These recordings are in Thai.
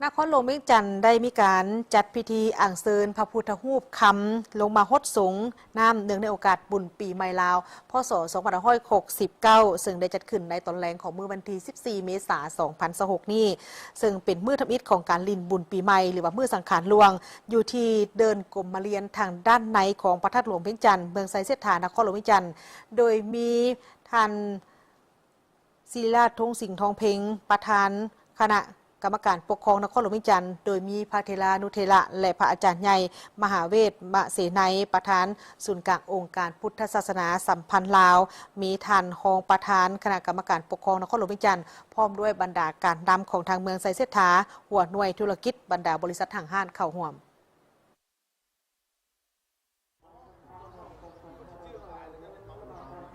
นครหลวงเวียงจันทร์ได้มีการจัดพิธีอัญเชิญพระพุทธรูปคำลงมาฮดสงน้ำเนื่องในโอกาสบุญปีใหม่ลาวพศ2569ซึ่งได้จัดขึ้นในตอนแรงของมื้อวันที่14 เมษายน 2026นี้ซึ่งเป็นมื้อทำอิฐของการลินบุญปีใหม่หรือว่ามื้อสังขารหลวงอยู่ที่เดินกรมมาเรียนทางด้านในของพระธาตุหลวงเวียงจันทร์เมืองไซเสถานครหลวงเวียงจันทร์โดยมีท่านศิริราช ธงสิงห์ทองเพ็งประธานคณะกรรมการปกครองนครหลวงเวียงจันทร์โดยมีพระเทรานุเทระและพระอาจารย์ใหญ่มหาเวทมเสนัยประธานศูนย์กลางองค์การพุทธศาสนาสัมพันธ์ลาวมีท่านรองประธานคณะกรรมการปกครองนครหลวงเวียงจันทร์พร้อมด้วยบรรดาการนำของทางเมืองไซเสถาหัวหน่วยธุรกิจบรรดาบริษัททางห้านเข้าร่วม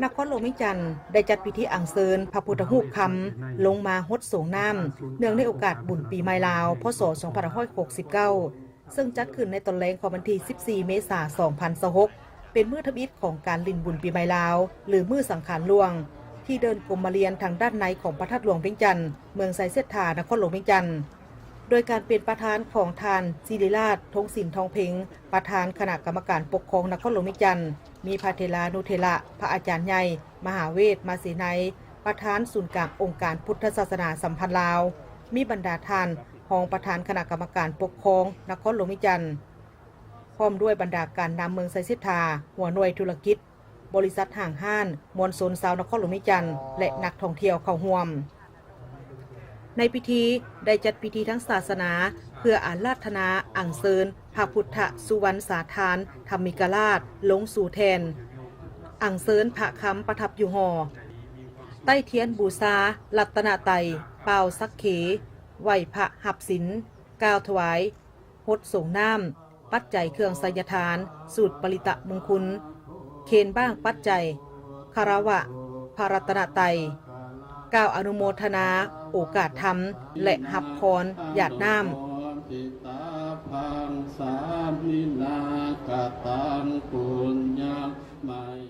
นครหลวงเวียงจันทร์ได้จัดพิธีอัญเชิญพระพุทธรูปคำลงมาฮดสงน้ำเนื่องในโอกาสบุญปีใหม่ลาวพศ2569ซึ่งจัดขึ้นในตอนแรกของวันที่14 เมษายน 2026เป็นมื้อทำอิฐของการลินบุญปีใหม่ลาวหรือมื้อสังขารหลวงที่เดินกรมมาเรียนทางด้านในของพระธาตุหลวงเวียงจันทร์เมืองไซเสถานครหลวงเวียงจันทร์โดยการเป็นประธานของท่านศิริราช ธงสิงห์ทองเพ็งประธานคณะกรรมการปกครองนครหลวงเวียงจันทร์มีพระเทรานุเทระพระอาจารย์ใหญ่มหาเวทมเสนัยประธานศูนย์กลางองค์การพุทธศาสนาสัมพันธ์ลาวมีบรรดาท่านรองประธานคณะกรรมการปกครองนครหลวงเวียงจันทร์พร้อมด้วยบรรดาการนำเมืองไซเสถาหัวหน่วยธุรกิจบริษัทห่างห้านมวลชนชาวนครหลวงเวียงจันทร์และนักท่องเที่ยวเข้าร่วมในพิธีได้จัดพิธีทั้งศาสนาเพื่ออาราธนาอัญเชิญพระพุทธสุวรรณสาธานธรรมิกราชลงสู่แทนอัญเชิญพระคำประทับอยู่หอใต้เทียนบูชารัตนไตรัยเป่าสักเขไหวพระหับศิลกล่าวถวายฮดสงน้ำปัจจัยเครื่องไสยทานสูตรปริตะมงคลเคนบ้างปัจจัยคารวะพระรัตนไตรัยกล่าวอนุโมทนาโอกาสธรรมและหับพรหยาดน้ำ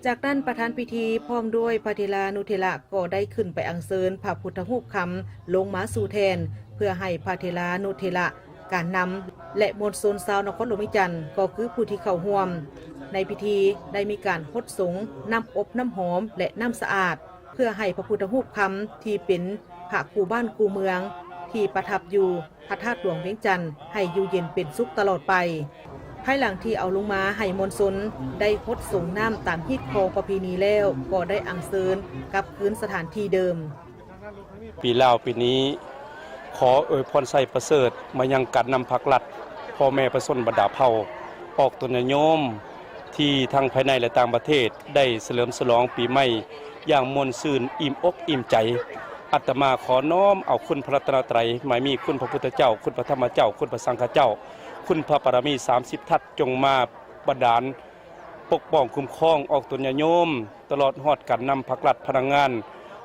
จากนั้นประธานพิธีพร้อมด้วยพระเทรานุเทระก็ได้ขึ้นไปอัญเชิญพระพุทธรูปคำลงมาสู่แทนเพื่อให้พระเทรานุเทระการนำและมวลชนชาวนครหลวงเวียงจันทร์ก็คือผู้ที่เข้าร่วมในพิธีได้มีการฮดสงน้ำอบน้ำหอมและน้ำสะอาดเพื่อให้พระพุทธรูปคำที่เป็นพระคู่บ้านคู่เมืองที่ประทับอยู่พระธาตุหลวงเวียงจันทร์ให้อยู่เย็นเป็นสุขตลอดไปภายหลังที่เอาลงมาให้มวลชนได้ฮดสงน้ำตามฮิตของประเพณีแล้วก็ได้อัญเชิญกลับคืนสถานที่เดิมปีลาวปีนี้ขออวยพรไสประเสริฐมายังการนำภาครัฐพ่อแม่ประชาชนบรรดาเผ่าออกตนโยมที่ทั้งภายในและต่างประเทศได้เฉลิมฉลองปีใหม่อย่างมวลซื่นอิ่มอกอิ่มใจอาตมาขอน้อมเอาคุณพระรัตนตรัยหมายมีคุณพระพุทธเจ้าคุณพระธรรมเจ้าคุณพระสังฆเจ้าคุณพระปรมี30ทัศจงมาบันดาลปกป้องคุ้มครองออกตนโยมตลอดฮอดการนำภาครัฐพนักงาน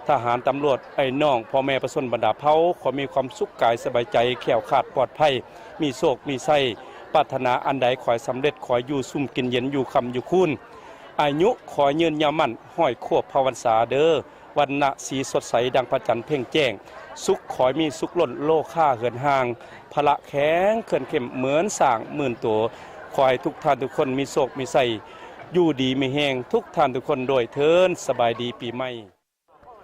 ทหารตำรวจไอ้น้องพ่อแม่ประชาชนบรรดาเผ่าขอมีความสุขกายสบายใจแข็งขาดปลอดภัยมีโชคมีไส้ปรารถนาอันใดขอให้สำเร็จขออยู่ซุ่มกินเย็นอยู่คำอยู่คูนอายุขอยืนยาวมั่นห้อยควบพระวรรษาเด้อวันณะสีสดใสดังพระจันทร์เพ่งแจ้งสุขขอมีสุขล้นโลค่าเหินห่างพละแข็งเขื่อนเข้มเหมือนสร้างหมื่นตัวขอให้ทุกท่านทุกคนมีโชคมีไส้อยู่ดีมีแห้งทุกท่านทุกคนโดยเทินสบายดีปีใหม่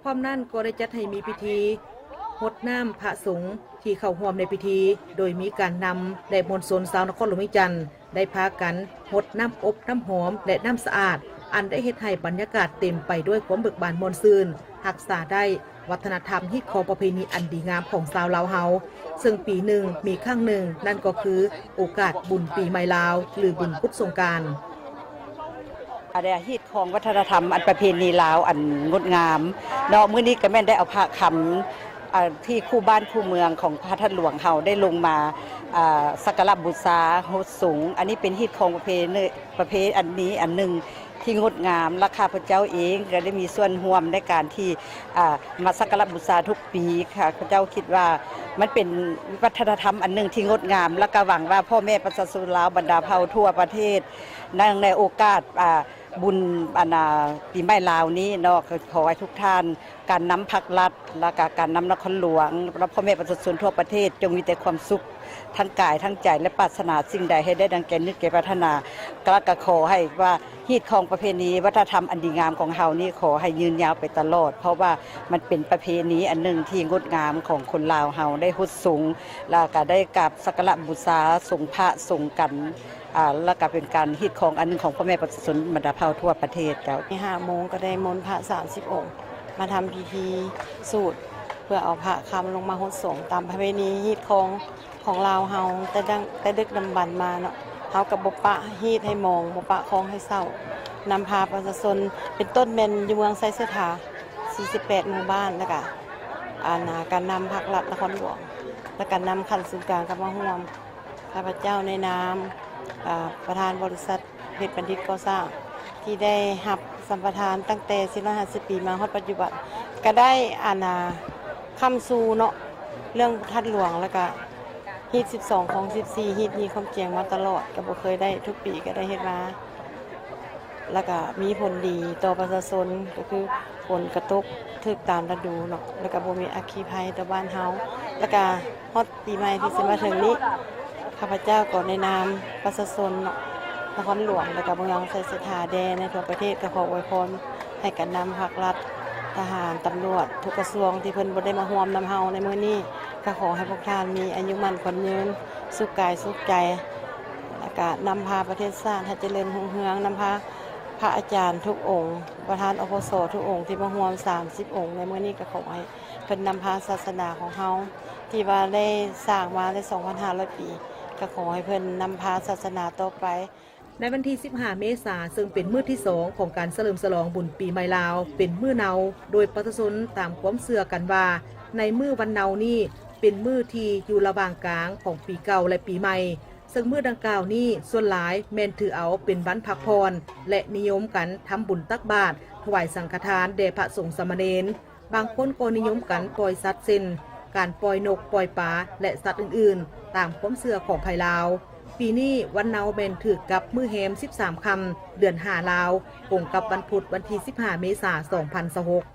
พร้อมนั้นก็ได้จัดให้มีพิธีฮดน้ำพระสงฆ์ที่เข้าร่วมในพิธีโดยมีการนำและมวลชนชาวนครหลวงเวียงจันทร์ได้พากันฮดน้ำอบน้ำหอมและน้ำสะอาดอันได้เฮ็ดให้บรรยากาศเต็มไปด้วยความเบิกบานมวลซื่นรักษาได้วัฒนธรรมฮิตของประเพณีอันดีงามของชาวลาวเฮาซึ่งปีหนึ่งมีครั้งหนึ่งนั่นก็คือโอกาสบุญปีใหม่ลาวหรือบุญพุทธสงกรานต์ได้ฮิตของวัฒนธรรมอันประเพณีลาวอันงดงามเนาะมื้อนี้ก็แม่นได้เอาพระคำที่คู่บ้านคู่เมืองของพระธาตุหลวงเฮาได้ลงมาสักการะบูชาฮดสงอันนี้เป็นฮิตของประเพณีอันนี้อันหนึ่งที่งดงามและข้าพเจ้าเองก็ได้มีส่วนร่วมในการที่มาสักการะบูชาทุกปีค่ะข้าพเจ้าคิดว่ามันเป็นวัฒนธรรมอันหนึ่งที่งดงามและก็หวังว่าพ่อแม่ประชาชนลาวบรรดาเผ่าทั่วประเทศในโอกาสบุญปีใหม่ลาวนี้เนาะขอให้ทุกท่าน การนำภาครัฐและการนำนครหลวงและพ่อแม่ประชาชนทั่วประเทศจงมีแต่ความสุขทั้งกายทั้งใจและปรารถนาสิ่งใดให้ได้ดังใจนึกแก่ปรารถนาก็ขอให้ว่าฮีตของประเพณีวัฒนธรรมอันดีงามของเฮานี่ขอให้ยืนยาวไปตลอดเพราะว่ามันเป็นประเพณีอันหนึ่งที่งดงามของคนลาวเฮาได้ฮุดสูงแล้วก็ได้กราบสักการะบูชาส่งพระส่งกันแล้วก็เป็นการฮีตของอันหนึ่งของพ่อแม่ประชาชนบรรดาเผ่าทั่วประเทศแล้ว5 โมงก็ได้มนต์พระ30 องค์มาทำพิธีสูตรเพื่อเอาพระคำลงมาฮดสงตามประเพณีฮีตของลาวเฮาแต่ดึกดำบรรพ์มาเนาะเฮากับบ่ปะฮีตให้มองบ่ปะคองให้เศร้านำพาประชาชนเป็นต้นแม่นอยู่เมืองไซเสถา48 หมู่บ้านแล้วก็การนำภาครัฐนครหลวงและการนำขันศูนย์กลางกับมาร่วมข้าพเจ้าในนามประธานบริษัทเพชรบัณฑิตก่อสร้างที่ได้รับสัมปทานตั้งแต่450 ปีมาฮอดปัจจุบันก็ได้คำสู่เนาะเรื่องทัดหลวงแล้วก็ฮีต12ของ14ฮีตนี้ความเจียงมาตลอดก็บ่เคยได้ทุกปีก็ได้เฮ็ดมาแล้วก็มีผลดีต่อประชาชนก็คือฝนกระตกถึกตามฤดูเนาะแล้วก็บ่มีอัคคีภัยต่อบ้านเฮาแล้วก็ฮอดปีใหม่ที่สิมาถึงนี้ข้าพเจ้าก็ในนามประชาชนเนาะนครหลวงและก็เมืองไซเสถาแดนในทั่วประเทศก็ขออวยพรให้กันนำภาครัฐทหารตำรวจทุกกระทรวงที่เพิ่นบ่ได้มาร่วมนำเฮาในมื้อนี้ก็ขอให้พวกท่านมีอายุมั่นขวัญยืนสุขกายสุขใจและก็นำพาประเทศชาติให้เจริญรุ่งเรืองนำพาพระอาจารย์ทุกองค์ประธานอปสทุกองค์ที่มาร่วม30 องค์ในมื้อนี้ก็ขอให้เพิ่นนำพาศาสนาของเฮาที่ว่าได้สร้างมาได้ 2,500 ปีก็ขอให้เพิ่นนำพาศาสนาต่อไปในวันที่15 เมษายนซึ่งเป็นมื้อที่2ของการเฉลิมฉลองบุญปีใหม่ลาวเป็นมื้อเนาโดยประชาชนตามความเชื่อกันว่าในมื้อวันเนานี้เป็นมื้อที่อยู่ระหว่างกลางของปีเก่าและปีใหม่ซึ่งมื้อดังกล่าวนี้ส่วนหลายแม่นถือเอาเป็นวันพักผ่อนและนิยมกันทำบุญตักบาตรถวายสังฆทานแด่พระสงฆ์สามเณรบางคนก็นิยมกันปล่อยสัตว์เช่นการปล่อยนกปล่อยปลาและสัตว์อื่นๆตามความเชื่อของไทยลาวปีนี้วันเนาแม่นถือกับมื้อแฮม13 ค่ำเดือน5ลาวตรงกับวันพุธวันที่15 เมษายน 2026